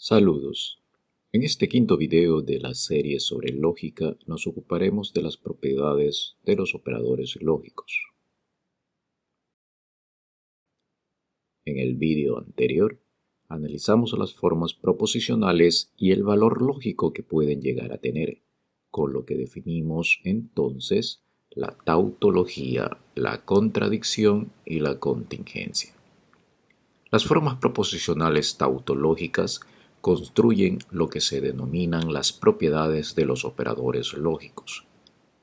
Saludos. En este quinto video de la serie sobre lógica nos ocuparemos de las propiedades de los operadores lógicos. En el video anterior analizamos las formas proposicionales y el valor lógico que pueden llegar a tener, con lo que definimos entonces la tautología, la contradicción y la contingencia. Las formas proposicionales tautológicas construyen lo que se denominan las propiedades de los operadores lógicos.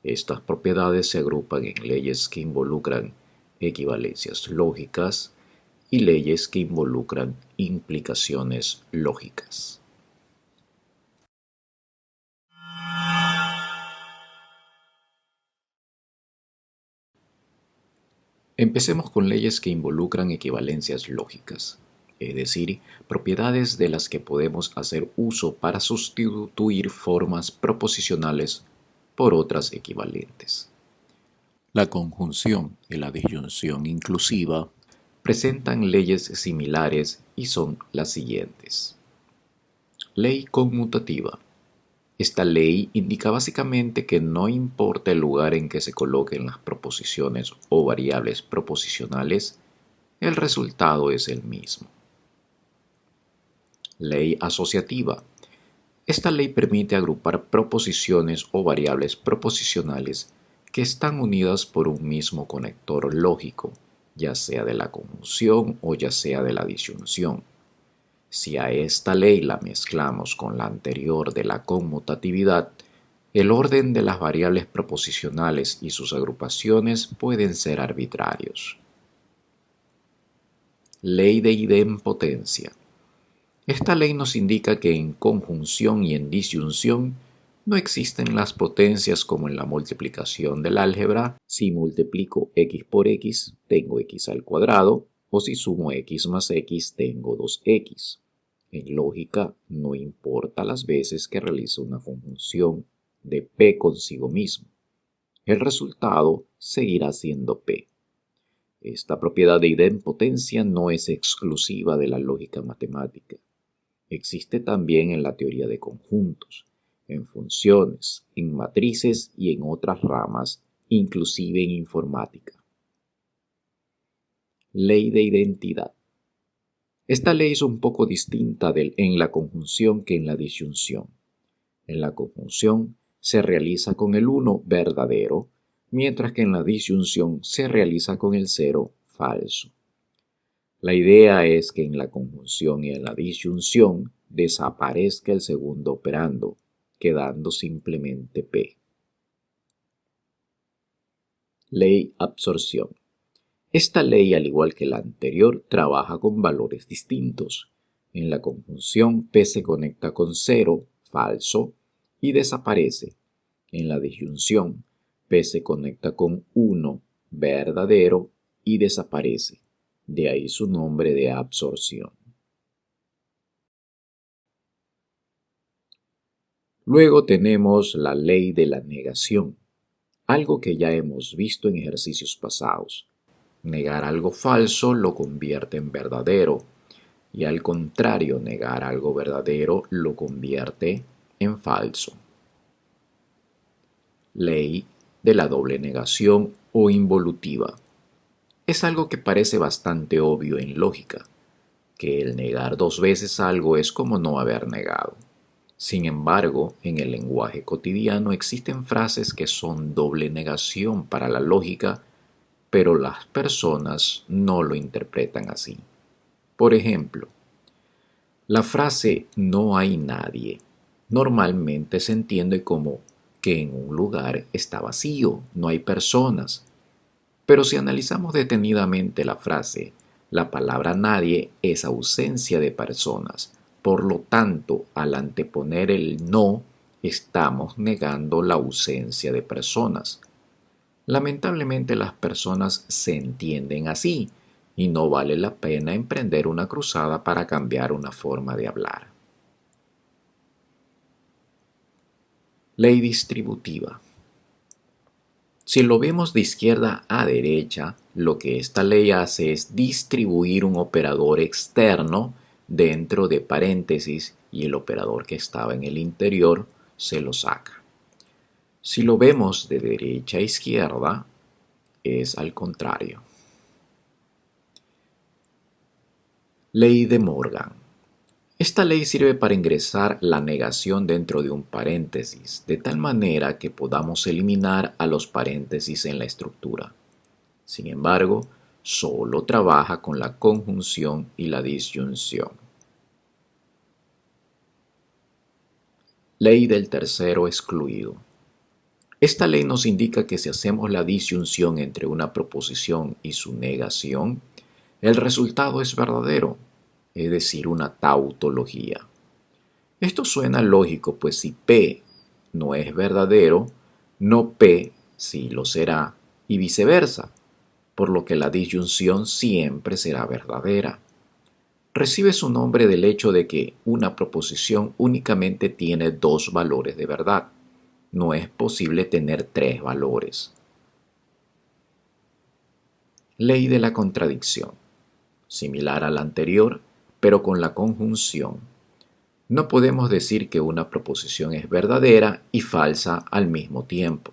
Estas propiedades se agrupan en leyes que involucran equivalencias lógicas y leyes que involucran implicaciones lógicas. Empecemos con leyes que involucran equivalencias lógicas, es decir, propiedades de las que podemos hacer uso para sustituir formas proposicionales por otras equivalentes. La conjunción y la disyunción inclusiva presentan leyes similares y son las siguientes. Ley conmutativa. Esta ley indica básicamente que no importa el lugar en que se coloquen las proposiciones o variables proposicionales, el resultado es el mismo. Ley asociativa. Esta ley permite agrupar proposiciones o variables proposicionales que están unidas por un mismo conector lógico, ya sea de la conjunción o ya sea de la disyunción. Si a esta ley la mezclamos con la anterior de la conmutatividad, el orden de las variables proposicionales y sus agrupaciones pueden ser arbitrarios. Ley de idempotencia. Esta ley nos indica que en conjunción y en disyunción no existen las potencias como en la multiplicación del álgebra. Si multiplico x por x, tengo x al cuadrado, o si sumo x más x, tengo 2x. En lógica, no importa las veces que realizo una conjunción de p consigo mismo. El resultado seguirá siendo p. Esta propiedad de idempotencia no es exclusiva de la lógica matemática. Existe también en la teoría de conjuntos, en funciones, en matrices y en otras ramas, inclusive en informática. Ley de identidad. Esta ley es un poco distinta en la conjunción que en la disyunción. En la conjunción se realiza con el 1 verdadero, mientras que en la disyunción se realiza con el 0 falso. La idea es que en la conjunción y en la disyunción desaparezca el segundo operando, quedando simplemente P. Ley absorción. Esta ley, al igual que la anterior, trabaja con valores distintos. En la conjunción, P se conecta con 0, falso, y desaparece. En la disyunción, P se conecta con 1, verdadero, y desaparece. De ahí su nombre de absorción. Luego tenemos la ley de la negación, algo que ya hemos visto en ejercicios pasados. Negar algo falso lo convierte en verdadero, y al contrario, negar algo verdadero lo convierte en falso. Ley de la doble negación o involutiva. Es algo que parece bastante obvio en lógica, que el negar 2 veces algo es como no haber negado. Sin embargo, en el lenguaje cotidiano existen frases que son doble negación para la lógica, pero las personas no lo interpretan así. Por ejemplo, la frase no hay nadie normalmente se entiende como que en un lugar está vacío, no hay personas. Pero si analizamos detenidamente la frase, la palabra nadie es ausencia de personas. Por lo tanto, al anteponer el no, estamos negando la ausencia de personas. Lamentablemente las personas se entienden así y no vale la pena emprender una cruzada para cambiar una forma de hablar. Ley distributiva. Si lo vemos de izquierda a derecha, lo que esta ley hace es distribuir un operador externo dentro de paréntesis y el operador que estaba en el interior se lo saca. Si lo vemos de derecha a izquierda, es al contrario. Ley de Morgan. Esta ley sirve para ingresar la negación dentro de un paréntesis, de tal manera que podamos eliminar a los paréntesis en la estructura. Sin embargo, solo trabaja con la conjunción y la disyunción. Ley del tercero excluido. Esta ley nos indica que si hacemos la disyunción entre una proposición y su negación, el resultado es verdadero, es decir, una tautología. Esto suena lógico, pues si P no es verdadero, no P sí lo será, y viceversa, por lo que la disyunción siempre será verdadera. Recibe su nombre del hecho de que una proposición únicamente tiene dos valores de verdad. No es posible tener tres valores. Ley de la contradicción. Similar a la anterior, pero con la conjunción. No podemos decir que una proposición es verdadera y falsa al mismo tiempo.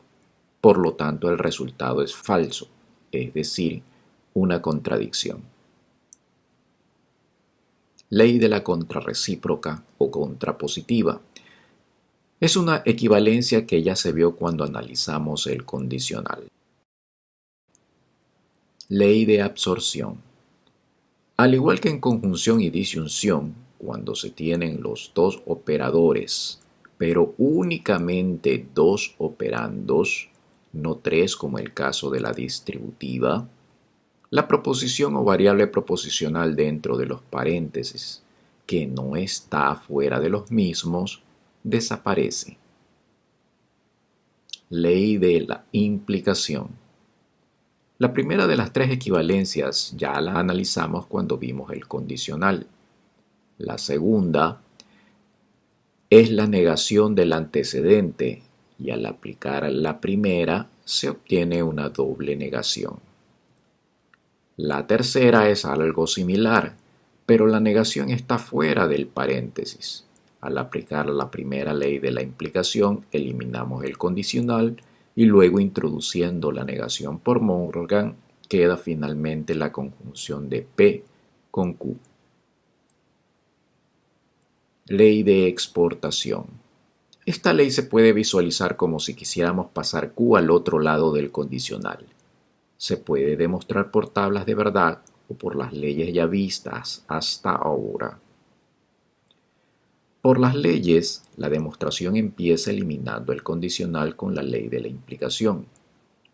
Por lo tanto, el resultado es falso, es decir, una contradicción. Ley de la contrarrecíproca o contrapositiva. Es una equivalencia que ya se vio cuando analizamos el condicional. Ley de absorción. Al igual que en conjunción y disyunción, cuando se tienen los dos operadores, pero únicamente dos operandos, no tres como el caso de la distributiva, la proposición o variable proposicional dentro de los paréntesis, que no está fuera de los mismos, desaparece. Ley de la implicación. La primera de las tres equivalencias ya la analizamos cuando vimos el condicional. La segunda es la negación del antecedente y al aplicar la primera se obtiene una doble negación. La tercera es algo similar, pero la negación está fuera del paréntesis. Al aplicar la primera ley de la implicación eliminamos el condicional y luego introduciendo la negación por Morgan queda finalmente la conjunción de P con Q. Ley de exportación. Esta ley se puede visualizar como si quisiéramos pasar Q al otro lado del condicional. Se puede demostrar por tablas de verdad o por las leyes ya vistas hasta ahora. Por las leyes, la demostración empieza eliminando el condicional con la ley de la implicación.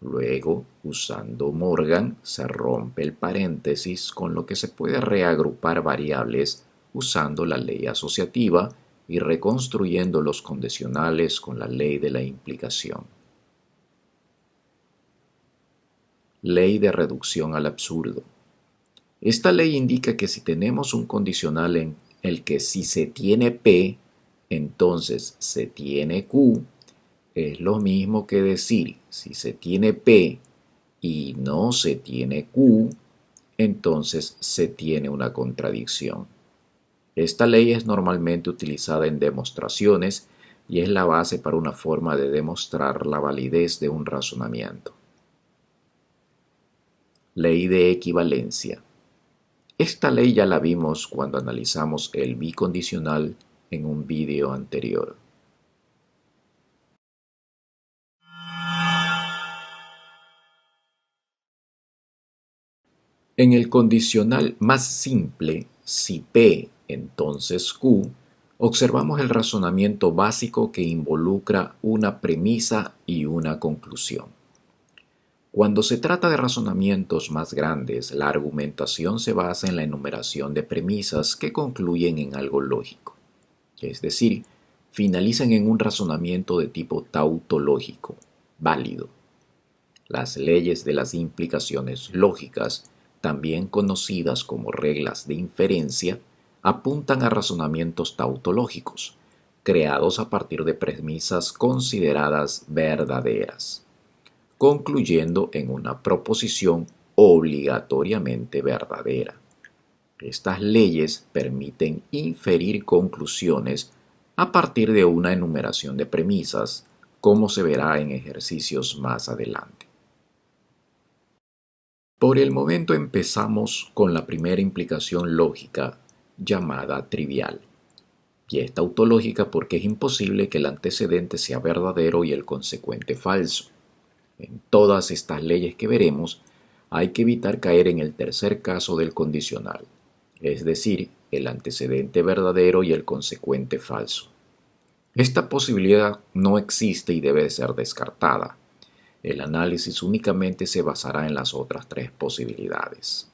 Luego, usando Morgan, se rompe el paréntesis, con lo que se puede reagrupar variables usando la ley asociativa y reconstruyendo los condicionales con la ley de la implicación. Ley de reducción al absurdo. Esta ley indica que si tenemos un condicional en el que si se tiene P, entonces se tiene Q, es lo mismo que decir si se tiene P y no se tiene Q, entonces se tiene una contradicción. Esta ley es normalmente utilizada en demostraciones y es la base para una forma de demostrar la validez de un razonamiento. Ley de equivalencia. Esta ley ya la vimos cuando analizamos el bicondicional en un vídeo anterior. En el condicional más simple, si P entonces Q, observamos el razonamiento básico que involucra una premisa y una conclusión. Cuando se trata de razonamientos más grandes, la argumentación se basa en la enumeración de premisas que concluyen en algo lógico, es decir, finalizan en un razonamiento de tipo tautológico, válido. Las leyes de las implicaciones lógicas, también conocidas como reglas de inferencia, apuntan a razonamientos tautológicos, creados a partir de premisas consideradas verdaderas, concluyendo en una proposición obligatoriamente verdadera. Estas leyes permiten inferir conclusiones a partir de una enumeración de premisas, como se verá en ejercicios más adelante. Por el momento empezamos con la primera implicación lógica llamada trivial. Y es tautológica porque es imposible que el antecedente sea verdadero y el consecuente falso. En todas estas leyes que veremos, hay que evitar caer en el tercer caso del condicional, es decir, el antecedente verdadero y el consecuente falso. Esta posibilidad no existe y debe ser descartada. El análisis únicamente se basará en las otras tres posibilidades.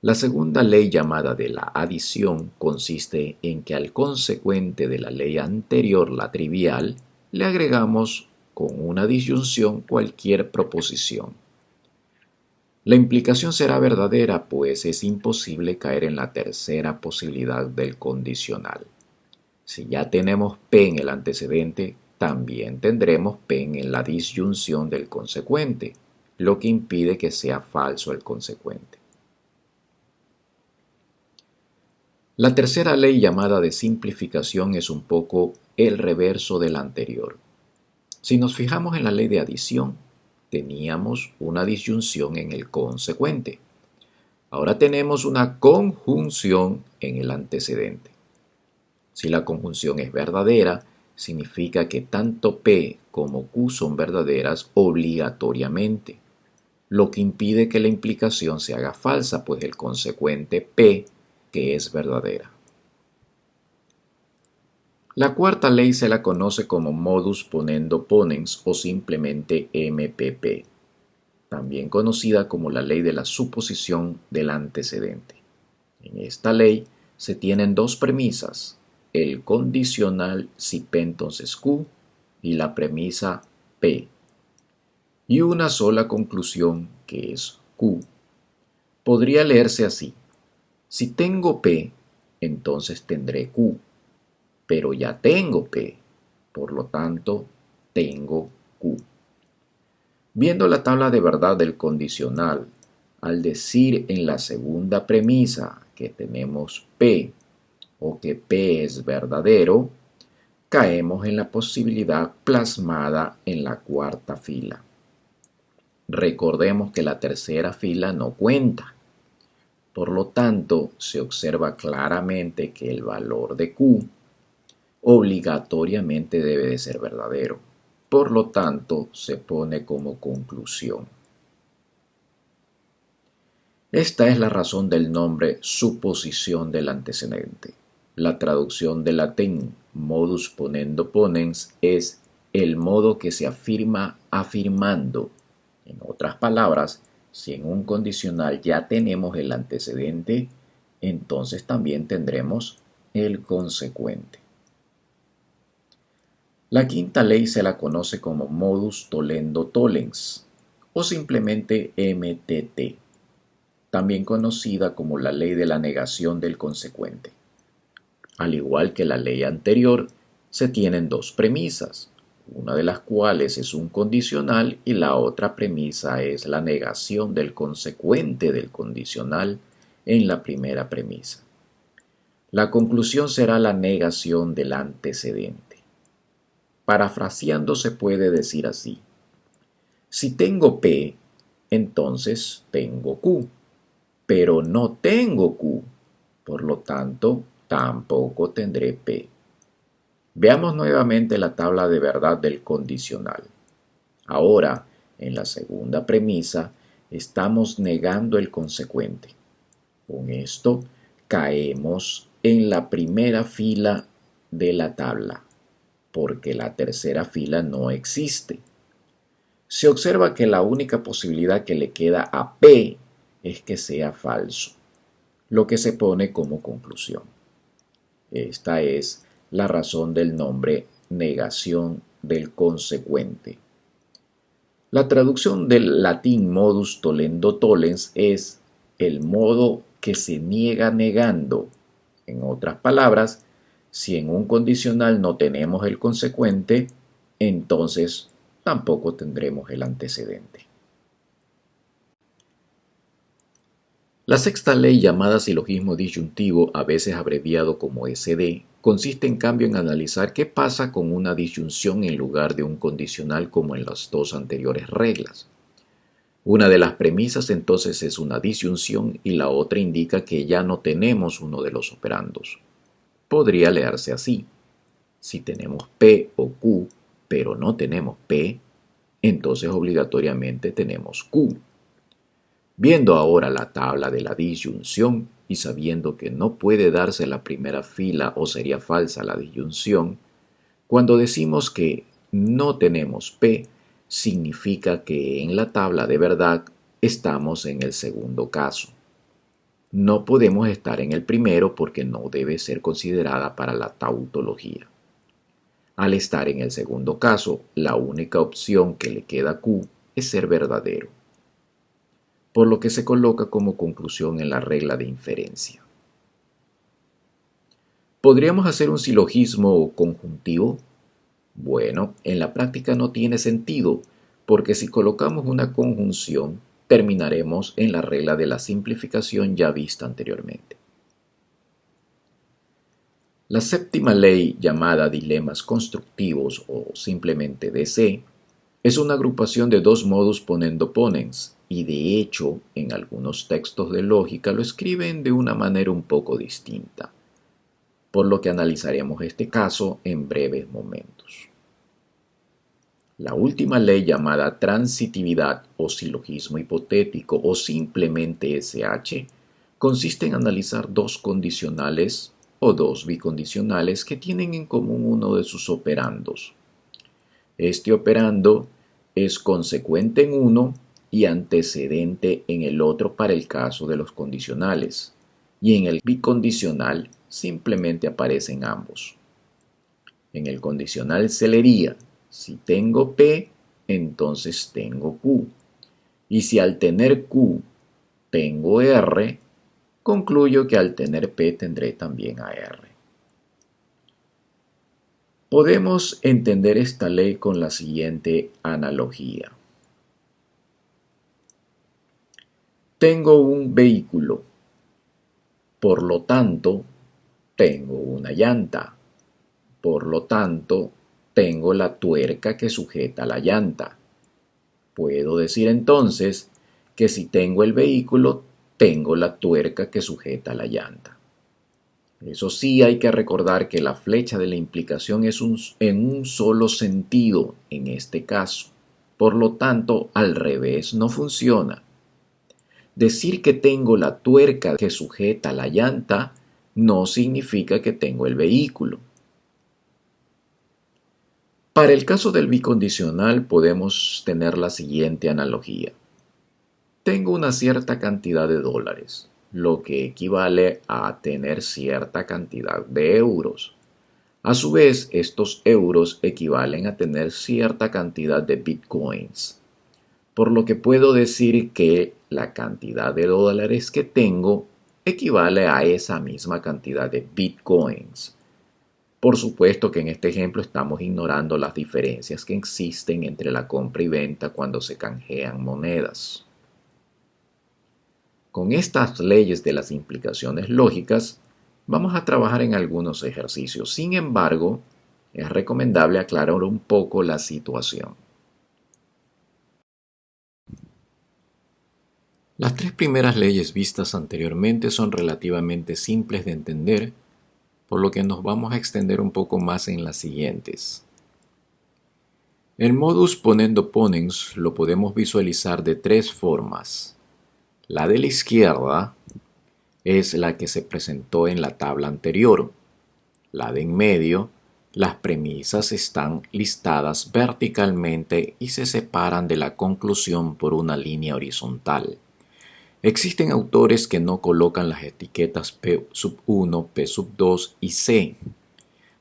La segunda ley llamada de la adición consiste en que al consecuente de la ley anterior, la trivial, le agregamos con una disyunción cualquier proposición. La implicación será verdadera, pues es imposible caer en la tercera posibilidad del condicional. Si ya tenemos P en el antecedente, también tendremos P en la disyunción del consecuente, lo que impide que sea falso el consecuente. La tercera ley llamada de simplificación es un poco el reverso de la anterior. Si nos fijamos en la ley de adición, teníamos una disyunción en el consecuente. Ahora tenemos una conjunción en el antecedente. Si la conjunción es verdadera, significa que tanto P como Q son verdaderas obligatoriamente, lo que impide que la implicación se haga falsa, pues el consecuente P que es verdadera. La cuarta ley se la conoce como modus ponendo ponens o simplemente MPP, también conocida como la ley de la suposición del antecedente. En esta ley se tienen dos premisas, el condicional si P entonces Q y la premisa P, y una sola conclusión que es Q. Podría leerse así: si tengo P, entonces tendré Q, pero ya tengo P, por lo tanto tengo Q. Viendo la tabla de verdad del condicional, al decir en la segunda premisa que tenemos P o que P es verdadero, caemos en la posibilidad plasmada en la cuarta fila. Recordemos que la tercera fila no cuenta. Por lo tanto, se observa claramente que el valor de Q obligatoriamente debe de ser verdadero. Por lo tanto, se pone como conclusión. Esta es la razón del nombre suposición del antecedente. La traducción del latín modus ponendo ponens es el modo que se afirma afirmando. En otras palabras, si en un condicional ya tenemos el antecedente, entonces también tendremos el consecuente. La quinta ley se la conoce como modus tollendo tollens o simplemente MTT, también conocida como la ley de la negación del consecuente. Al igual que la ley anterior, se tienen dos premisas, una de las cuales es un condicional y la otra premisa es la negación del consecuente del condicional en la primera premisa. La conclusión será la negación del antecedente. Parafraseando se puede decir así: si tengo P, entonces tengo Q, pero no tengo Q, por lo tanto tampoco tendré P. Veamos nuevamente la tabla de verdad del condicional. Ahora, en la segunda premisa, estamos negando el consecuente. Con esto, caemos en la primera fila de la tabla, porque la tercera fila no existe. Se observa que la única posibilidad que le queda a P es que sea falso, lo que se pone como conclusión. Esta es la razón del nombre negación del consecuente. La traducción del latín modus tollendo tollens es el modo que se niega negando. En otras palabras, si en un condicional no tenemos el consecuente, entonces tampoco tendremos el antecedente. La sexta ley, llamada silogismo disyuntivo, a veces abreviado como SD, consiste en cambio en analizar qué pasa con una disyunción en lugar de un condicional como en las dos anteriores reglas. Una de las premisas entonces es una disyunción y la otra indica que ya no tenemos uno de los operandos. Podría leerse así: si tenemos P o Q, pero no tenemos P, entonces obligatoriamente tenemos Q. Viendo ahora la tabla de la disyunción y sabiendo que no puede darse la primera fila o sería falsa la disyunción, cuando decimos que no tenemos P, significa que en la tabla de verdad estamos en el segundo caso. No podemos estar en el primero porque no debe ser considerada para la tautología. Al estar en el segundo caso, la única opción que le queda a Q es ser verdadero, por lo que se coloca como conclusión en la regla de inferencia. ¿Podríamos hacer un silogismo conjuntivo? Bueno, en la práctica no tiene sentido, porque si colocamos una conjunción, terminaremos en la regla de la simplificación ya vista anteriormente. La séptima ley, llamada dilemas constructivos o simplemente DC, es una agrupación de dos modus ponendo ponens, y de hecho, en algunos textos de lógica lo escriben de una manera un poco distinta, por lo que analizaremos este caso en breves momentos. La última ley, llamada transitividad o silogismo hipotético o simplemente SH, consiste en analizar dos condicionales o dos bicondicionales que tienen en común uno de sus operandos. Este operando es consecuente en uno y antecedente en el otro para el caso de los condicionales, y en el bicondicional simplemente aparecen ambos. En el condicional se leería: si tengo P, entonces tengo Q, y si al tener Q tengo R, concluyo que al tener P tendré también a R. Podemos entender esta ley con la siguiente analogía. Tengo un vehículo, por lo tanto, tengo una llanta. Por lo tanto, tengo la tuerca que sujeta la llanta. Puedo decir entonces que si tengo el vehículo, tengo la tuerca que sujeta la llanta. Eso sí, hay que recordar que la flecha de la implicación es en un solo sentido en este caso. Por lo tanto, al revés no funciona. Decir que tengo la tuerca que sujeta la llanta no significa que tengo el vehículo. Para el caso del bicondicional podemos tener la siguiente analogía. Tengo una cierta cantidad de dólares, lo que equivale a tener cierta cantidad de euros. A su vez, estos euros equivalen a tener cierta cantidad de bitcoins, por lo que puedo decir que la cantidad de dólares que tengo equivale a esa misma cantidad de bitcoins. Por supuesto que en este ejemplo estamos ignorando las diferencias que existen entre la compra y venta cuando se canjean monedas. Con estas leyes de las implicaciones lógicas, vamos a trabajar en algunos ejercicios. Sin embargo, es recomendable aclarar un poco la situación. Las tres primeras leyes vistas anteriormente son relativamente simples de entender, por lo que nos vamos a extender un poco más en las siguientes. El modus ponendo ponens lo podemos visualizar de tres formas. La de la izquierda es la que se presentó en la tabla anterior. La de en medio, las premisas están listadas verticalmente y se separan de la conclusión por una línea horizontal. Existen autores que no colocan las etiquetas P1, P2 y C,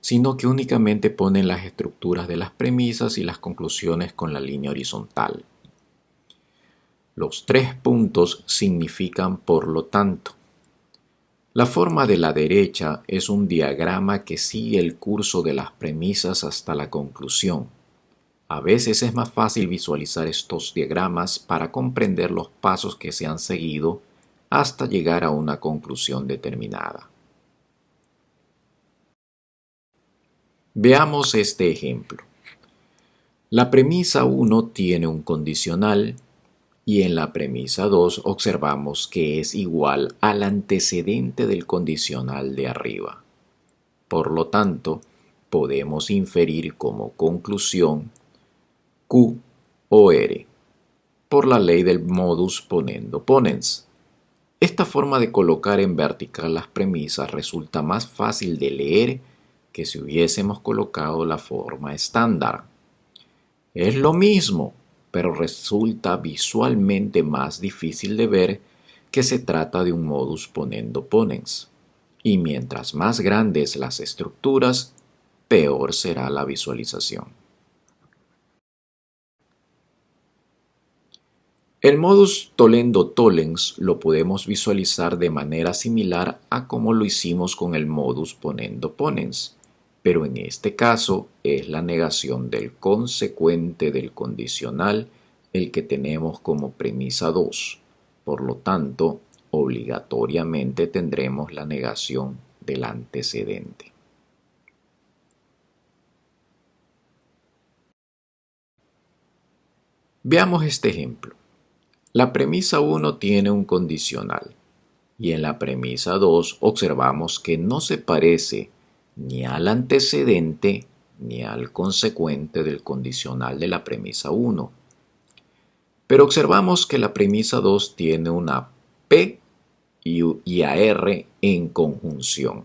sino que únicamente ponen las estructuras de las premisas y las conclusiones con la línea horizontal. Los tres puntos significan por lo tanto. La forma de la derecha es un diagrama que sigue el curso de las premisas hasta la conclusión. A veces es más fácil visualizar estos diagramas para comprender los pasos que se han seguido hasta llegar a una conclusión determinada. Veamos este ejemplo. La premisa 1 tiene un condicional y en la premisa 2 observamos que es igual al antecedente del condicional de arriba. Por lo tanto, podemos inferir como conclusión Q o R por la ley del modus ponendo ponens. Esta forma de colocar en vertical las premisas resulta más fácil de leer que si hubiésemos colocado la forma estándar. Es lo mismo, pero resulta visualmente más difícil de ver que se trata de un modus ponendo ponens. Y mientras más grandes las estructuras, peor será la visualización. El modus tollendo tollens lo podemos visualizar de manera similar a como lo hicimos con el modus ponendo ponens, pero en este caso es la negación del consecuente del condicional el que tenemos como premisa 2. Por lo tanto, obligatoriamente tendremos la negación del antecedente. Veamos este ejemplo. La premisa 1 tiene un condicional y en la premisa 2 observamos que no se parece ni al antecedente ni al consecuente del condicional de la premisa 1. Pero observamos que la premisa 2 tiene una P y a R en conjunción.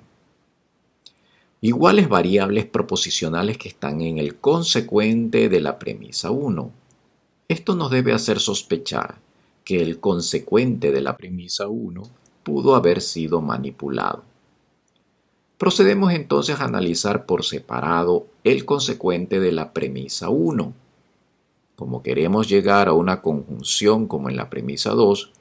Iguales variables proposicionales que están en el consecuente de la premisa 1. Esto nos debe hacer sospechar que el consecuente de la premisa 1 pudo haber sido manipulado. Procedemos entonces a analizar por separado el consecuente de la premisa 1. Como queremos llegar a una conjunción como en la premisa 2,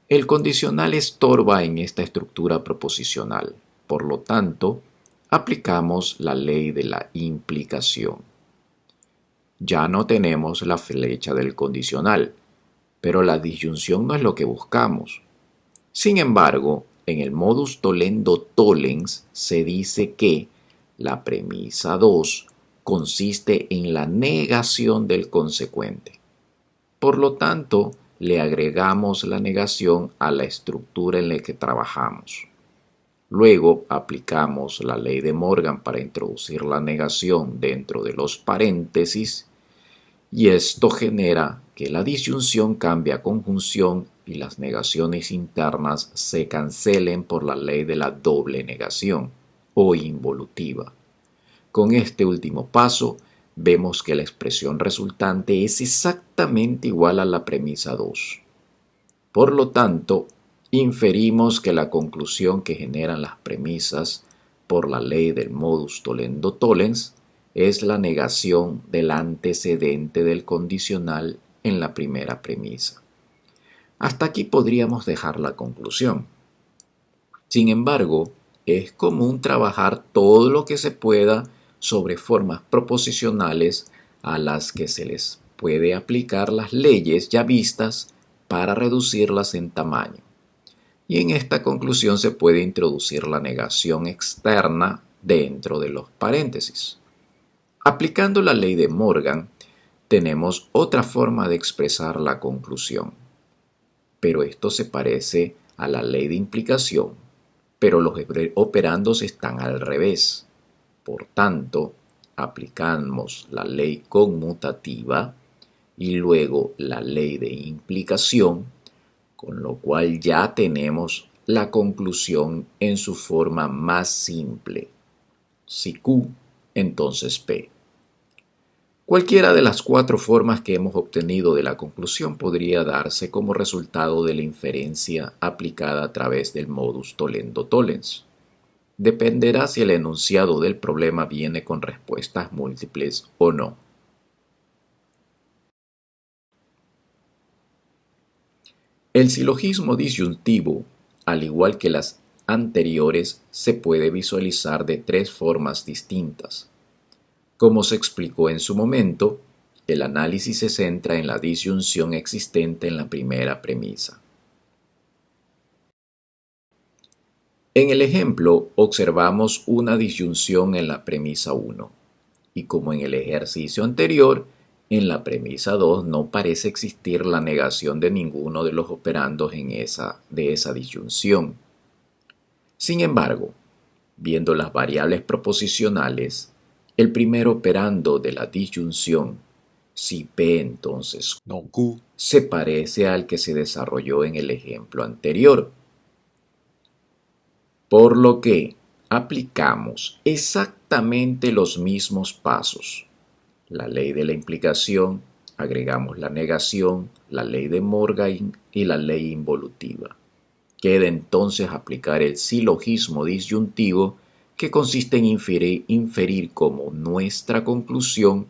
el condicional estorba en esta estructura proposicional. Por lo tanto, aplicamos la ley de la implicación. Ya no tenemos la flecha del condicional, pero la disyunción no es lo que buscamos. Sin embargo, en el modus tollendo tollens se dice que la premisa 2 consiste en la negación del consecuente. Por lo tanto, le agregamos la negación a la estructura en la que trabajamos. Luego aplicamos la ley de Morgan para introducir la negación dentro de los paréntesis y esto genera que la disyunción cambie a conjunción y las negaciones internas se cancelen por la ley de la doble negación o involutiva. Con este último paso, vemos que la expresión resultante es exactamente igual a la premisa 2. Por lo tanto, inferimos que la conclusión que generan las premisas por la ley del modus tollendo tollens es la negación del antecedente del condicional en la primera premisa. Hasta aquí podríamos dejar la conclusión. Sin embargo, es común trabajar todo lo que se pueda sobre formas proposicionales a las que se les puede aplicar las leyes ya vistas para reducirlas en tamaño. Y en esta conclusión se puede introducir la negación externa dentro de los paréntesis. Aplicando la ley de Morgan, tenemos otra forma de expresar la conclusión. Pero esto se parece a la ley de implicación, pero los operandos están al revés. Por tanto, aplicamos la ley conmutativa y luego la ley de implicación, con lo cual ya tenemos la conclusión en su forma más simple. Si Q, entonces P. Cualquiera de las cuatro formas que hemos obtenido de la conclusión podría darse como resultado de la inferencia aplicada a través del modus tollendo tollens. Dependerá si el enunciado del problema viene con respuestas múltiples o no. El silogismo disyuntivo, al igual que las anteriores, se puede visualizar de tres formas distintas. Como se explicó en su momento, el análisis se centra en la disyunción existente en la primera premisa. En el ejemplo, observamos una disyunción en la premisa 1, y como en el ejercicio anterior, en la premisa 2 no parece existir la negación de ninguno de los operandos de esa disyunción. Sin embargo, viendo las variables proposicionales, el primer operando de la disyunción, si P entonces no Q, se parece al que se desarrolló en el ejemplo anterior. Por lo que aplicamos exactamente los mismos pasos. La ley de la implicación, agregamos la negación, la ley de Morgan y la ley involutiva. Queda entonces aplicar el silogismo disyuntivo, que consiste en inferir como nuestra conclusión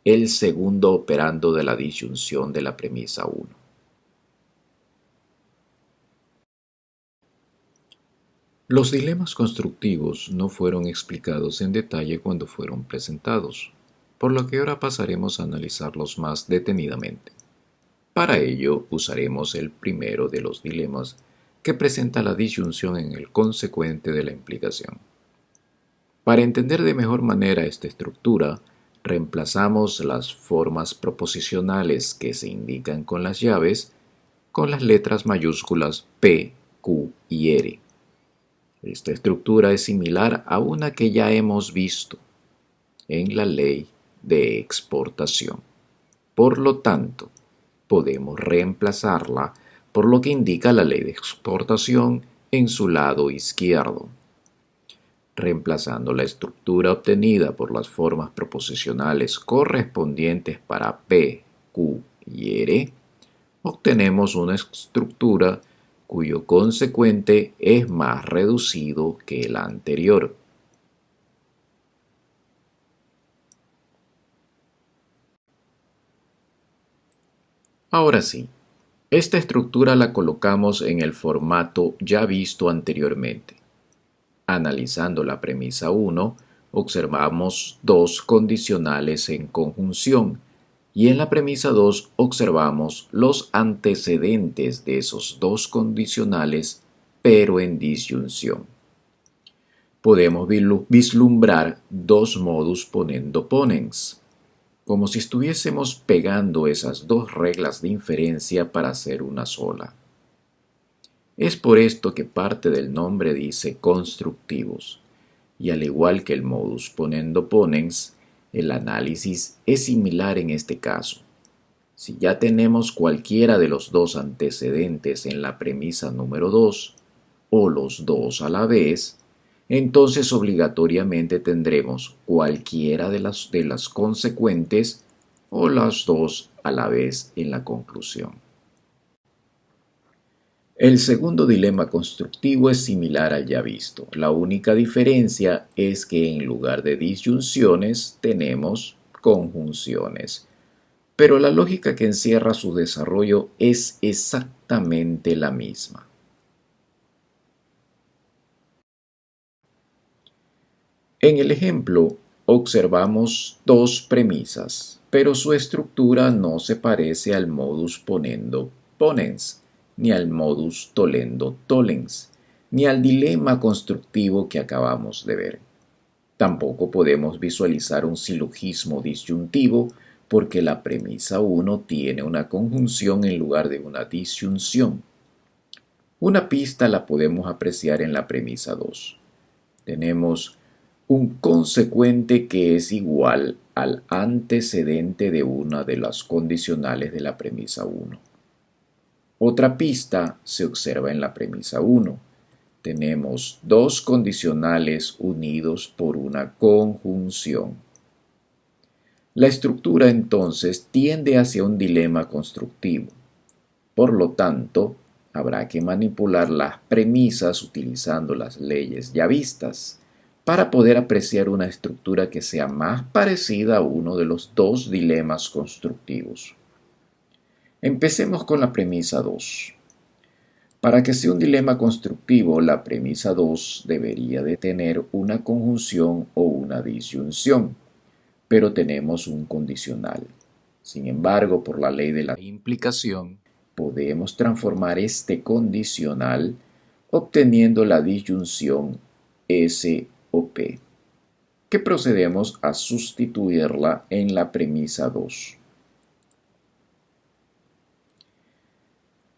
el segundo operando de la disyunción de la premisa 1. Los dilemas constructivos no fueron explicados en detalle cuando fueron presentados, por lo que ahora pasaremos a analizarlos más detenidamente. Para ello usaremos el primero de los dilemas, que presenta la disyunción en el consecuente de la implicación. Para entender de mejor manera esta estructura, reemplazamos las formas proposicionales que se indican con las llaves con las letras mayúsculas P, Q y R. Esta estructura es similar a una que ya hemos visto en la ley de exportación. Por lo tanto, podemos reemplazarla por lo que indica la ley de exportación en su lado izquierdo. Reemplazando la estructura obtenida por las formas proposicionales correspondientes para P, Q y R, obtenemos una estructura cuyo consecuente es más reducido que el anterior. Ahora sí, esta estructura la colocamos en el formato ya visto anteriormente. Analizando la premisa 1, observamos dos condicionales en conjunción, y en la premisa 2 observamos los antecedentes de esos dos condicionales, pero en disyunción. Podemos vislumbrar dos modus ponendo ponens, como si estuviésemos pegando esas dos reglas de inferencia para hacer una sola. Es por esto que parte del nombre dice constructivos, y al igual que el modus ponendo ponens, el análisis es similar en este caso. Si ya tenemos cualquiera de los dos antecedentes en la premisa número 2, o los dos a la vez, entonces obligatoriamente tendremos cualquiera de las consecuentes o las dos a la vez en la conclusión. El segundo dilema constructivo es similar al ya visto. La única diferencia es que en lugar de disyunciones tenemos conjunciones, pero la lógica que encierra su desarrollo es exactamente la misma. En el ejemplo, observamos dos premisas, pero su estructura no se parece al modus ponendo ponens, ni al modus tollendo tollens, ni al dilema constructivo que acabamos de ver. Tampoco podemos visualizar un silogismo disyuntivo porque la premisa 1 tiene una conjunción en lugar de una disyunción. Una pista la podemos apreciar en la premisa 2. Tenemos un consecuente que es igual al antecedente de una de las condicionales de la premisa 1. Otra pista se observa en la premisa 1. Tenemos dos condicionales unidos por una conjunción. La estructura entonces tiende hacia un dilema constructivo. Por lo tanto, habrá que manipular las premisas utilizando las leyes ya vistas para poder apreciar una estructura que sea más parecida a uno de los dos dilemas constructivos. Empecemos con la premisa 2. Para que sea un dilema constructivo, la premisa 2 debería de tener una conjunción o una disyunción, pero tenemos un condicional. Sin embargo, por la ley de la implicación, podemos transformar este condicional obteniendo la disyunción S o P, que procedemos a sustituirla en la premisa 2,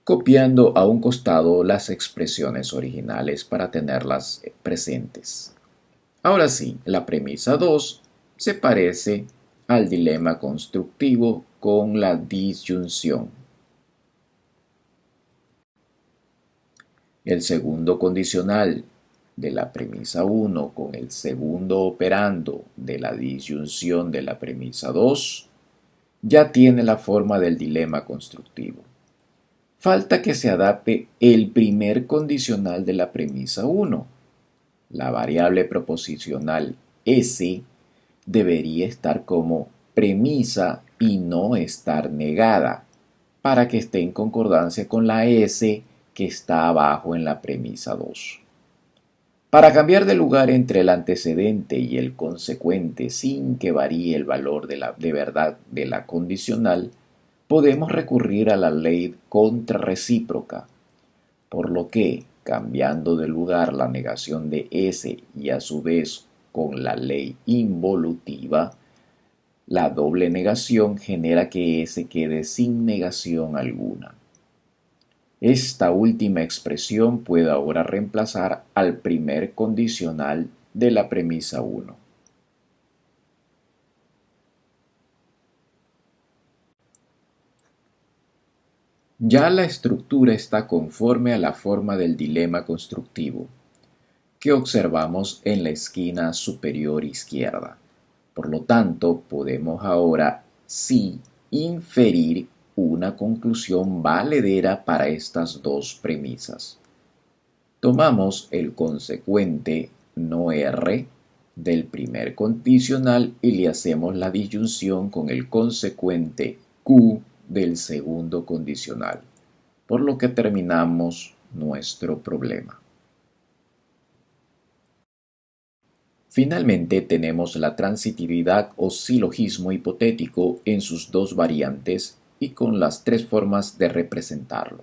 copiando a un costado las expresiones originales para tenerlas presentes. Ahora sí, la premisa 2 se parece al dilema constructivo con la disyunción. El segundo condicional de la premisa 1 con el segundo operando de la disyunción de la premisa 2 ya tiene la forma del dilema constructivo. Falta que se adapte el primer condicional de la premisa 1. La variable proposicional S debería estar como premisa y no estar negada, para que esté en concordancia con la S que está abajo en la premisa 2. Para cambiar de lugar entre el antecedente y el consecuente sin que varíe el valor de verdad de la condicional, podemos recurrir a la ley contrarrecíproca, por lo que, cambiando de lugar la negación de S y a su vez con la ley involutiva, la doble negación genera que S quede sin negación alguna. Esta última expresión puede ahora reemplazar al primer condicional de la premisa 1. Ya la estructura está conforme a la forma del dilema constructivo que observamos en la esquina superior izquierda. Por lo tanto, podemos ahora sí inferir una conclusión valedera para estas dos premisas. Tomamos el consecuente no R del primer condicional y le hacemos la disyunción con el consecuente Q del segundo condicional, por lo que terminamos nuestro problema. Finalmente tenemos la transitividad o silogismo hipotético en sus dos variantes y con las tres formas de representarlo.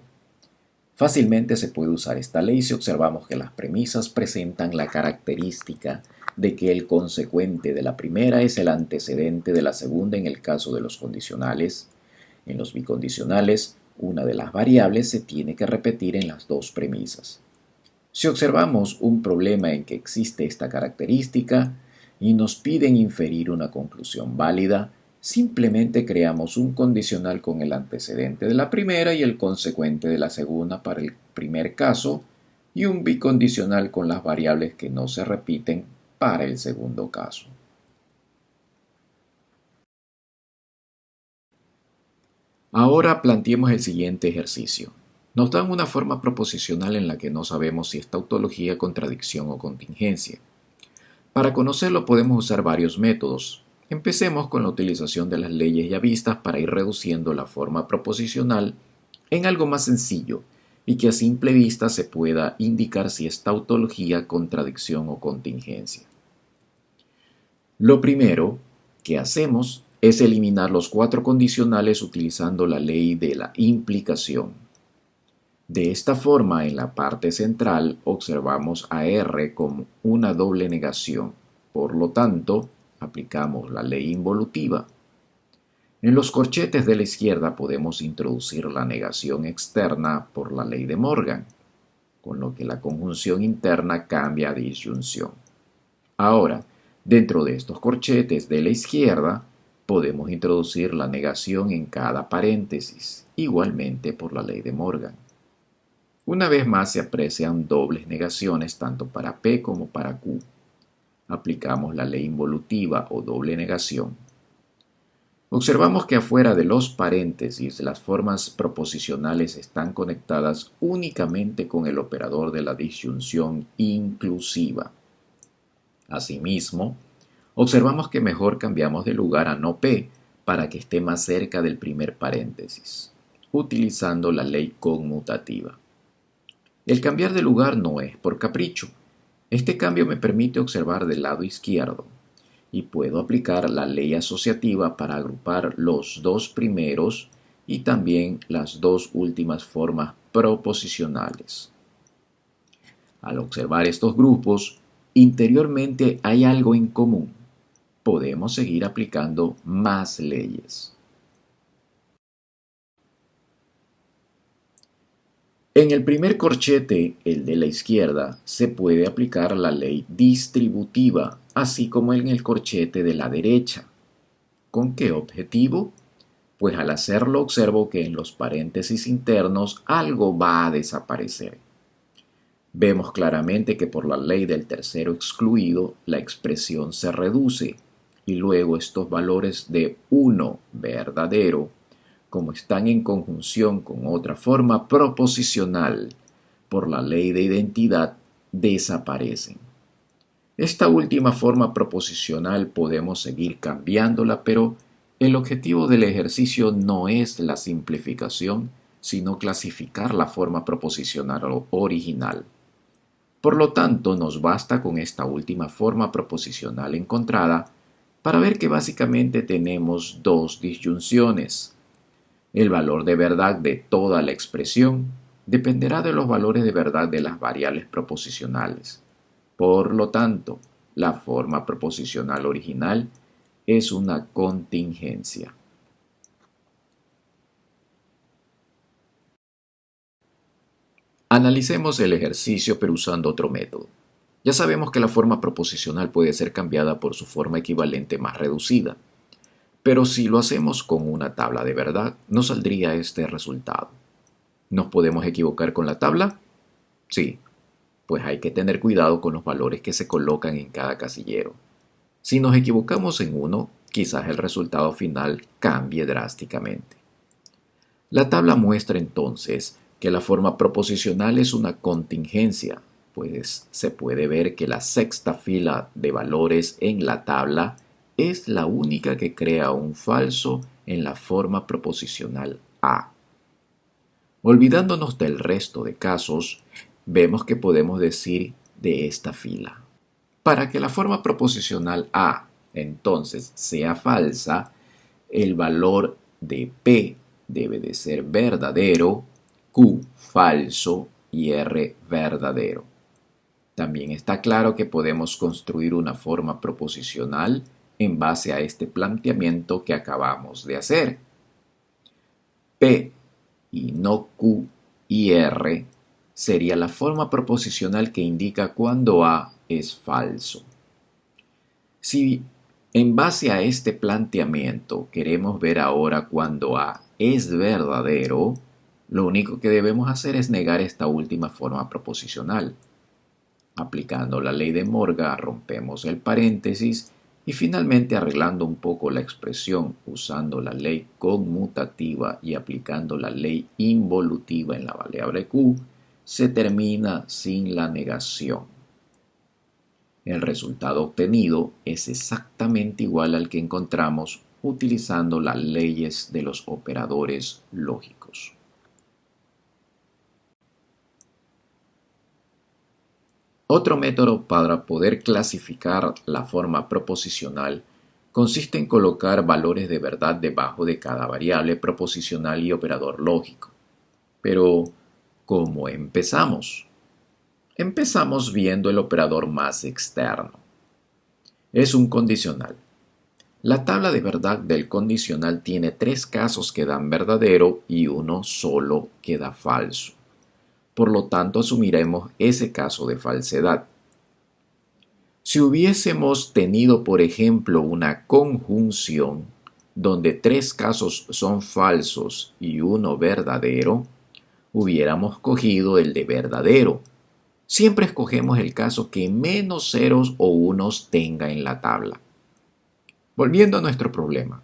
Fácilmente se puede usar esta ley si observamos que las premisas presentan la característica de que el consecuente de la primera es el antecedente de la segunda en el caso de los condicionales. En los bicondicionales, una de las variables se tiene que repetir en las dos premisas. Si observamos un problema en que existe esta característica y nos piden inferir una conclusión válida, simplemente creamos un condicional con el antecedente de la primera y el consecuente de la segunda para el primer caso y un bicondicional con las variables que no se repiten para el segundo caso. Ahora planteemos el siguiente ejercicio. Nos dan una forma proposicional en la que no sabemos si es tautología, contradicción o contingencia. Para conocerlo podemos usar varios métodos. Empecemos con la utilización de las leyes ya vistas para ir reduciendo la forma proposicional en algo más sencillo y que a simple vista se pueda indicar si es tautología, contradicción o contingencia. Lo primero que hacemos es eliminar los cuatro condicionales utilizando la ley de la implicación. De esta forma, en la parte central observamos a R como una doble negación. Por lo tanto, aplicamos la ley involutiva. En los corchetes de la izquierda podemos introducir la negación externa por la ley de Morgan, con lo que la conjunción interna cambia a disyunción. Ahora, dentro de estos corchetes de la izquierda, podemos introducir la negación en cada paréntesis, igualmente por la ley de Morgan. Una vez más se aprecian dobles negaciones tanto para P como para Q. Aplicamos la ley involutiva o doble negación. Observamos que afuera de los paréntesis las formas proposicionales están conectadas únicamente con el operador de la disyunción inclusiva. Asimismo, observamos que mejor cambiamos de lugar a no P para que esté más cerca del primer paréntesis, utilizando la ley conmutativa. El cambiar de lugar no es por capricho. Este cambio me permite observar del lado izquierdo y puedo aplicar la ley asociativa para agrupar los dos primeros y también las dos últimas formas proposicionales. Al observar estos grupos, interiormente hay algo en común. Podemos seguir aplicando más leyes. En el primer corchete, el de la izquierda, se puede aplicar la ley distributiva, así como en el corchete de la derecha. ¿Con qué objetivo? Pues al hacerlo observo que en los paréntesis internos algo va a desaparecer. Vemos claramente que por la ley del tercero excluido la expresión se reduce y luego estos valores de 1 verdadero, como están en conjunción con otra forma proposicional por la ley de identidad, desaparecen. Esta última forma proposicional podemos seguir cambiándola, pero el objetivo del ejercicio no es la simplificación, sino clasificar la forma proposicional original. Por lo tanto, nos basta con esta última forma proposicional encontrada para ver que básicamente tenemos dos disyunciones. El valor de verdad de toda la expresión dependerá de los valores de verdad de las variables proposicionales. Por lo tanto, la forma proposicional original es una contingencia. Analicemos el ejercicio pero usando otro método. Ya sabemos que la forma proposicional puede ser cambiada por su forma equivalente más reducida, pero si lo hacemos con una tabla de verdad, nos saldría este resultado. ¿Nos podemos equivocar con la tabla? Sí, pues hay que tener cuidado con los valores que se colocan en cada casillero. Si nos equivocamos en uno, quizás el resultado final cambie drásticamente. La tabla muestra entonces que la forma proposicional es una contingencia, pues se puede ver que la sexta fila de valores en la tabla es la única que crea un falso en la forma proposicional A. Olvidándonos del resto de casos, vemos que podemos decir de esta fila. Para que la forma proposicional A entonces sea falsa, el valor de P debe de ser verdadero, Q falso y R verdadero. También está claro que podemos construir una forma proposicional en base a este planteamiento que acabamos de hacer. P y no Q y R sería la forma proposicional que indica cuando A es falso. Si en base a este planteamiento queremos ver ahora cuando A es verdadero, lo único que debemos hacer es negar esta última forma proposicional. Aplicando la ley de Morga, rompemos el paréntesis y finalmente arreglando un poco la expresión usando la ley conmutativa y aplicando la ley involutiva en la variable Q, se termina sin la negación. El resultado obtenido es exactamente igual al que encontramos utilizando las leyes de los operadores lógicos. Otro método para poder clasificar la forma proposicional consiste en colocar valores de verdad debajo de cada variable proposicional y operador lógico. Pero, ¿cómo empezamos? Empezamos viendo el operador más externo. Es un condicional. La tabla de verdad del condicional tiene 3 casos que dan verdadero y uno solo que da falso. Por lo tanto, asumiremos ese caso de falsedad. Si hubiésemos tenido, por ejemplo, una conjunción donde 3 casos son falsos y uno verdadero, hubiéramos cogido el de verdadero. Siempre escogemos el caso que menos ceros o unos tenga en la tabla. Volviendo a nuestro problema.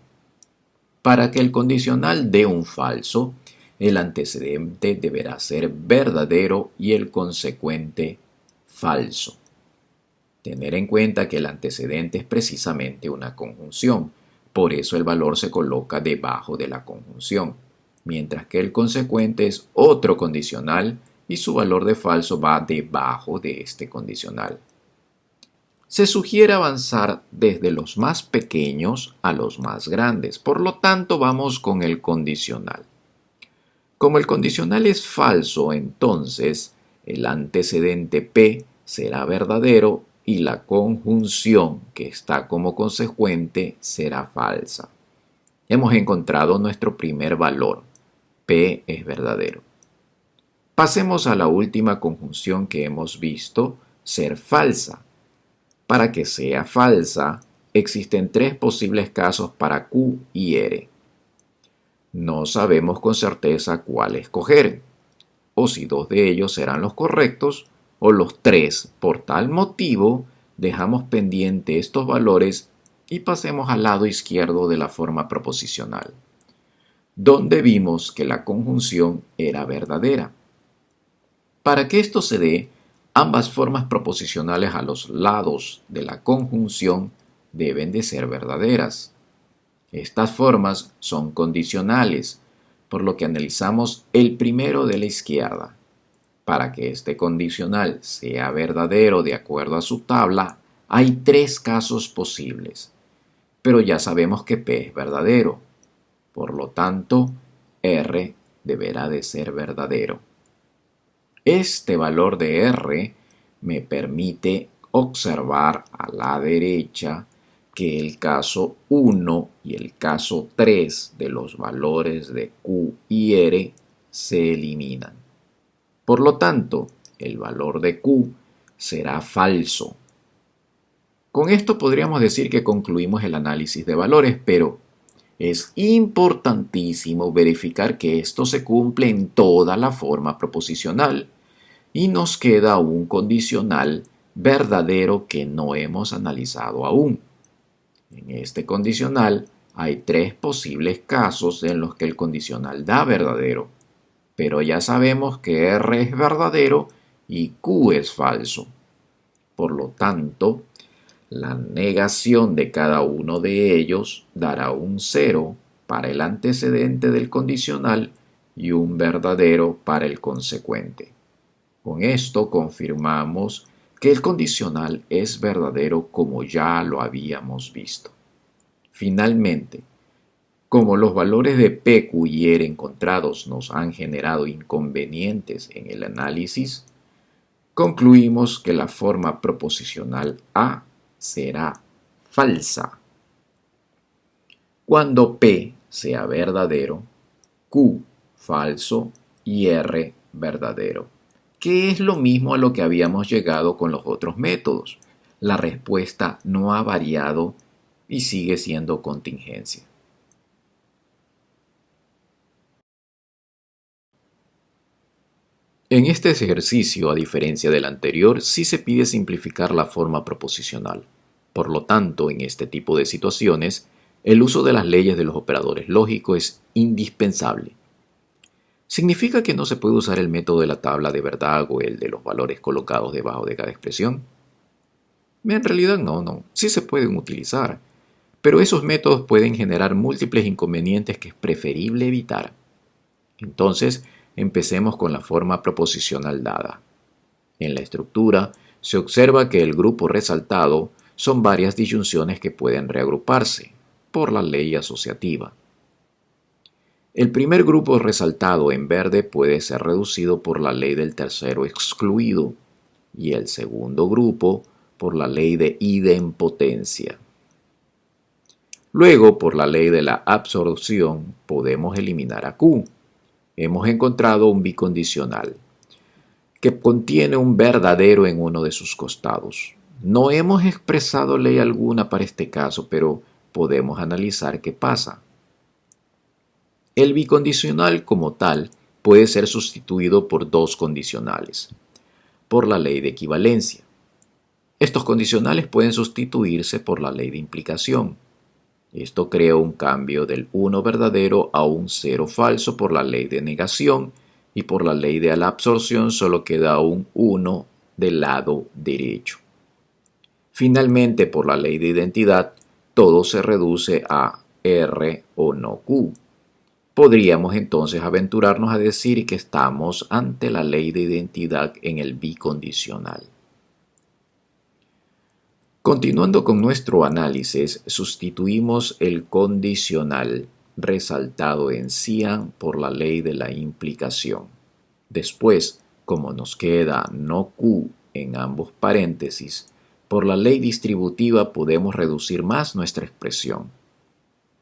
Para que el condicional dé un falso, el antecedente deberá ser verdadero y el consecuente falso. Tener en cuenta que el antecedente es precisamente una conjunción, por eso el valor se coloca debajo de la conjunción, mientras que el consecuente es otro condicional y su valor de falso va debajo de este condicional. Se sugiere avanzar desde los más pequeños a los más grandes, por lo tanto vamos con el condicional. Como el condicional es falso, entonces el antecedente P será verdadero y la conjunción que está como consecuente será falsa. Hemos encontrado nuestro primer valor. P es verdadero. Pasemos a la última conjunción que hemos visto ser falsa. Para que sea falsa, existen tres posibles casos para Q y R. No sabemos con certeza cuál escoger, o si dos de ellos serán los correctos, o los tres. Por tal motivo, dejamos pendiente estos valores y pasemos al lado izquierdo de la forma proposicional, donde vimos que la conjunción era verdadera. Para que esto se dé, ambas formas proposicionales a los lados de la conjunción deben de ser verdaderas. Estas formas son condicionales, por lo que analizamos el primero de la izquierda. Para que este condicional sea verdadero de acuerdo a su tabla, hay tres casos posibles, pero ya sabemos que P es verdadero. Por lo tanto, R deberá de ser verdadero. Este valor de R me permite observar a la derecha que el caso 1 y el caso 3 de los valores de Q y R se eliminan. Por lo tanto, el valor de Q será falso. Con esto podríamos decir que concluimos el análisis de valores, pero es importantísimo verificar que esto se cumple en toda la forma proposicional y nos queda un condicional verdadero que no hemos analizado aún. En este condicional hay tres posibles casos en los que el condicional da verdadero, pero ya sabemos que R es verdadero y Q es falso. Por lo tanto, la negación de cada uno de ellos dará un 0 para el antecedente del condicional y un verdadero para el consecuente. Con esto confirmamos que el condicional es verdadero como ya lo habíamos visto. Finalmente, como los valores de P, Q y R encontrados nos han generado inconvenientes en el análisis, concluimos que la forma proposicional A será falsa. Cuando P sea verdadero, Q falso y R verdadero, que es lo mismo a lo que habíamos llegado con los otros métodos. La respuesta no ha variado y sigue siendo contingencia. En este ejercicio, a diferencia del anterior, sí se pide simplificar la forma proposicional. Por lo tanto, en este tipo de situaciones, el uso de las leyes de los operadores lógicos es indispensable. ¿Significa que no se puede usar el método de la tabla de verdad o el de los valores colocados debajo de cada expresión? En realidad no, sí se pueden utilizar, pero esos métodos pueden generar múltiples inconvenientes que es preferible evitar. Entonces, empecemos con la forma proposicional dada. En la estructura se observa que el grupo resaltado son varias disyunciones que pueden reagruparse por la ley asociativa. El primer grupo resaltado en verde puede ser reducido por la ley del tercero excluido y el segundo grupo por la ley de idempotencia. Luego, por la ley de la absorción, podemos eliminar a Q. Hemos encontrado un bicondicional que contiene un verdadero en uno de sus costados. No hemos expresado ley alguna para este caso, pero podemos analizar qué pasa. El bicondicional como tal puede ser sustituido por dos condicionales, por la ley de equivalencia. Estos condicionales pueden sustituirse por la ley de implicación. Esto crea un cambio del 1 verdadero a un 0 falso por la ley de negación y por la ley de la absorción solo queda un 1 del lado derecho. Finalmente, por la ley de identidad, todo se reduce a R o no Q. Podríamos entonces aventurarnos a decir que estamos ante la ley de identidad en el bicondicional. Continuando con nuestro análisis, sustituimos el condicional resaltado en Cian por la ley de la implicación. Después, Como nos queda no Q en ambos paréntesis, por la ley distributiva podemos reducir más nuestra expresión.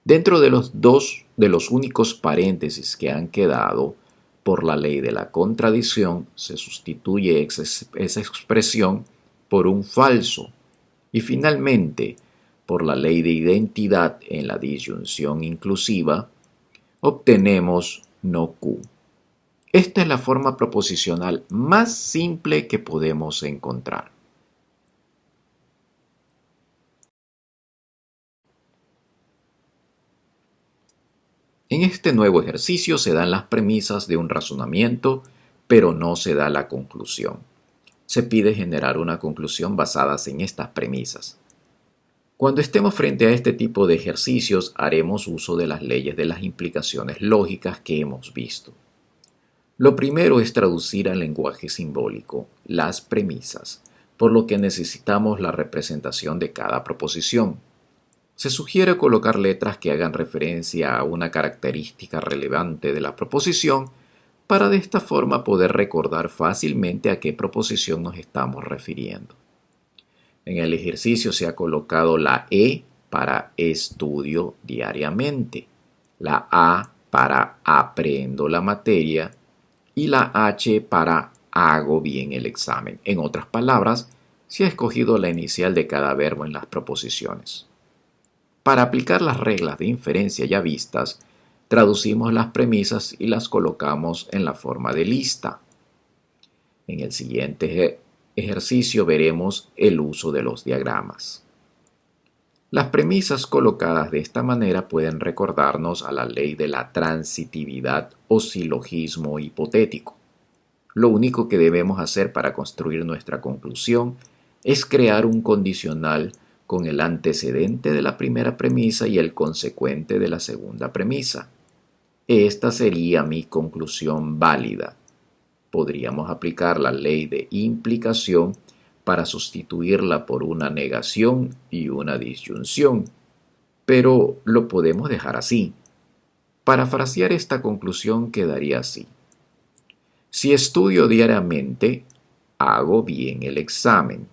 Dentro de los únicos paréntesis que han quedado, por la ley de la contradicción, se sustituye esa expresión por un falso. Y finalmente, por la ley de identidad en la disyunción inclusiva, obtenemos no Q. Esta es la forma proposicional más simple que podemos encontrar. En este nuevo ejercicio se dan las premisas de un razonamiento, pero no se da la conclusión. Se pide generar una conclusión basada en estas premisas. Cuando estemos frente a este tipo de ejercicios, haremos uso de las leyes de las implicaciones lógicas que hemos visto. Lo primero es traducir al lenguaje simbólico las premisas, por lo que necesitamos la representación de cada proposición. Se sugiere colocar letras que hagan referencia a una característica relevante de la proposición para de esta forma poder recordar fácilmente a qué proposición nos estamos refiriendo. En el ejercicio se ha colocado la E para estudio diariamente, la A para aprendo la materia y la H para hago bien el examen. En otras palabras, se ha escogido la inicial de cada verbo en las proposiciones. Para aplicar las reglas de inferencia ya vistas, traducimos las premisas y las colocamos en la forma de lista. En el siguiente ejercicio veremos el uso de los diagramas. Las premisas colocadas de esta manera pueden recordarnos a la ley de la transitividad o silogismo hipotético. Lo único que debemos hacer para construir nuestra conclusión es crear un condicional con el antecedente de la primera premisa y el consecuente de la segunda premisa. Esta sería mi conclusión válida. Podríamos aplicar la ley de implicación para sustituirla por una negación y una disyunción, pero lo podemos dejar así. Parafrasear esta conclusión quedaría así. Si estudio diariamente, hago bien el examen.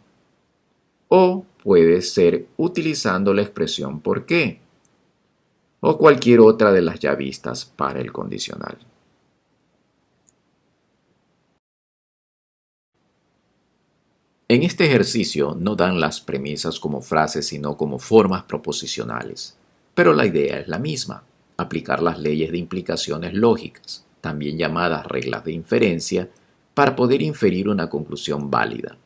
O puede ser utilizando la expresión ¿por qué? O cualquier otra de las ya vistas para el condicional. En este ejercicio no dan las premisas como frases sino como formas proposicionales, pero la idea es la misma, aplicar las leyes de implicaciones lógicas, también llamadas reglas de inferencia, para poder inferir una conclusión válida.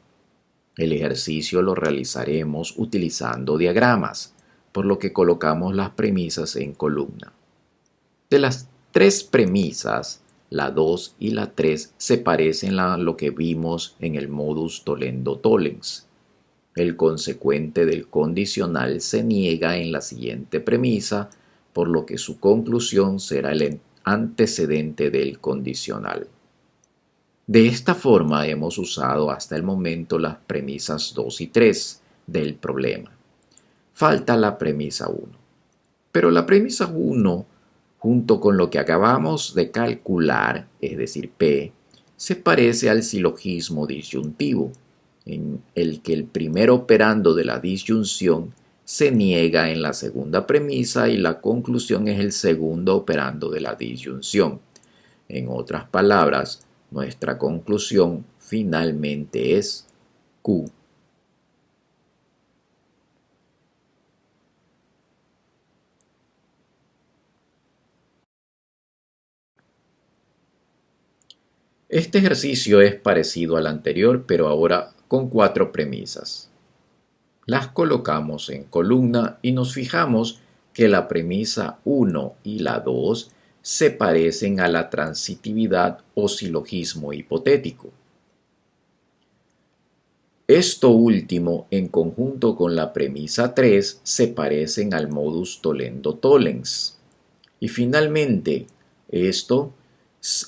El ejercicio lo realizaremos utilizando diagramas, por lo que colocamos las premisas en columna. De las tres premisas, la 2 y la 3 se parecen a lo que vimos en el modus tollendo tollens. El consecuente del condicional se niega en la siguiente premisa, por lo que su conclusión será el antecedente del condicional. De esta forma hemos usado hasta el momento las premisas 2 y 3 del problema. Falta la premisa 1. Pero la premisa 1, junto con lo que acabamos de calcular, es decir, P, se parece al silogismo disyuntivo, en el que el primer operando de la disyunción se niega en la segunda premisa y la conclusión es el segundo operando de la disyunción. En otras palabras, nuestra conclusión finalmente es Q. Este ejercicio es parecido al anterior, pero ahora con 4 premisas. Las colocamos en columna y nos fijamos que la premisa 1 y la 2 se parecen a la transitividad o silogismo hipotético. Esto último, en conjunto con la premisa 3, se parecen al modus tollendo tollens. Y finalmente, esto,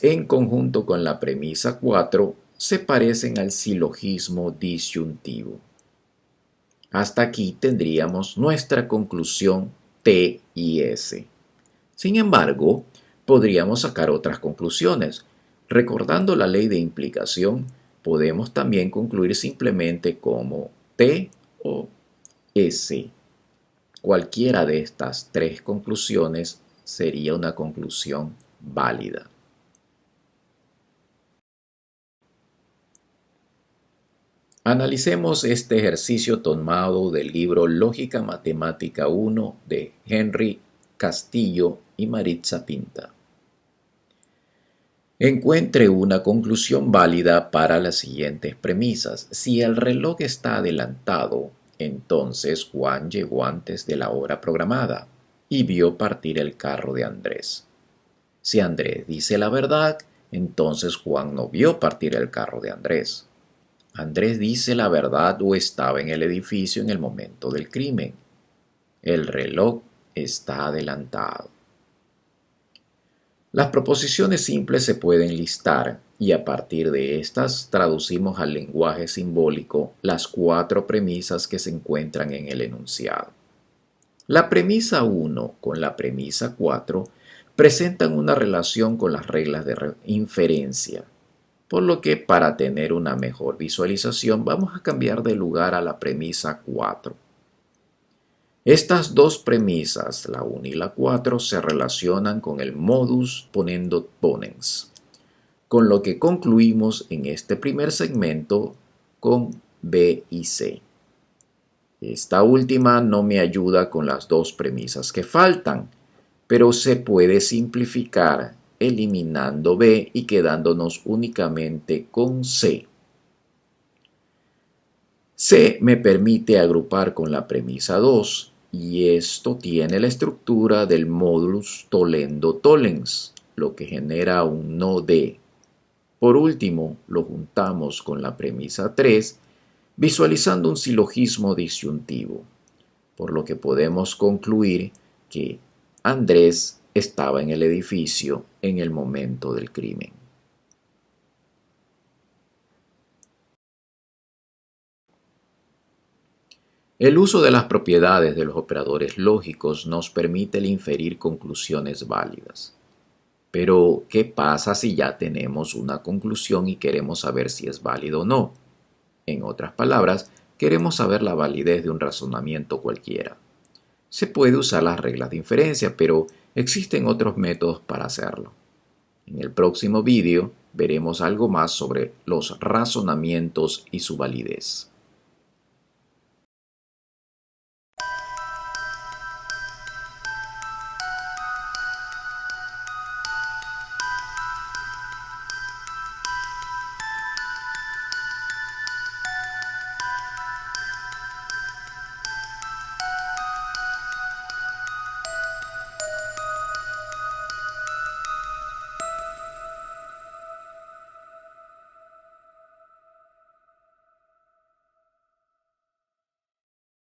en conjunto con la premisa 4, se parecen al silogismo disyuntivo. Hasta aquí tendríamos nuestra conclusión T y S. Sin embargo, podríamos sacar otras conclusiones, Recordando la ley de implicación, podemos también concluir simplemente como T o S. Cualquiera de estas tres conclusiones sería una conclusión válida. Analicemos este ejercicio tomado del libro Lógica Matemática 1 de Henry Castillo y Maritza Pinta. Encuentre una conclusión válida para las siguientes premisas. Si el reloj está adelantado, entonces Juan llegó antes de la hora programada y vio partir el carro de Andrés. Si Andrés dice la verdad, entonces Juan no vio partir el carro de Andrés. Andrés dice la verdad o estaba en el edificio en el momento del crimen. El reloj está adelantado. Las proposiciones simples se pueden listar y a partir de estas traducimos al lenguaje simbólico las cuatro premisas que se encuentran en el enunciado. La premisa 1 con la premisa 4 presentan una relación con las reglas de inferencia, por lo que para tener una mejor visualización vamos a cambiar de lugar a la premisa 4. Estas dos premisas, la 1 y la 4, se relacionan con el modus ponens, con lo que concluimos en este primer segmento con B y C. Esta última no me ayuda con las dos premisas que faltan, pero se puede simplificar eliminando B y quedándonos únicamente con C. C me permite agrupar con la premisa 2 y esto tiene la estructura del modulus tollendo tollens, lo que genera un no D. Por último, lo juntamos con la premisa 3, visualizando un silogismo disyuntivo, por lo que podemos concluir que Andrés estaba en el edificio en el momento del crimen. El uso de las propiedades de los operadores lógicos nos permite el inferir conclusiones válidas. Pero, ¿qué pasa si ya tenemos una conclusión y queremos saber si es válido o no? En otras palabras, queremos saber la validez de un razonamiento cualquiera. Se puede usar las reglas de inferencia, pero existen otros métodos para hacerlo. En el próximo vídeo veremos algo más sobre los razonamientos y su validez.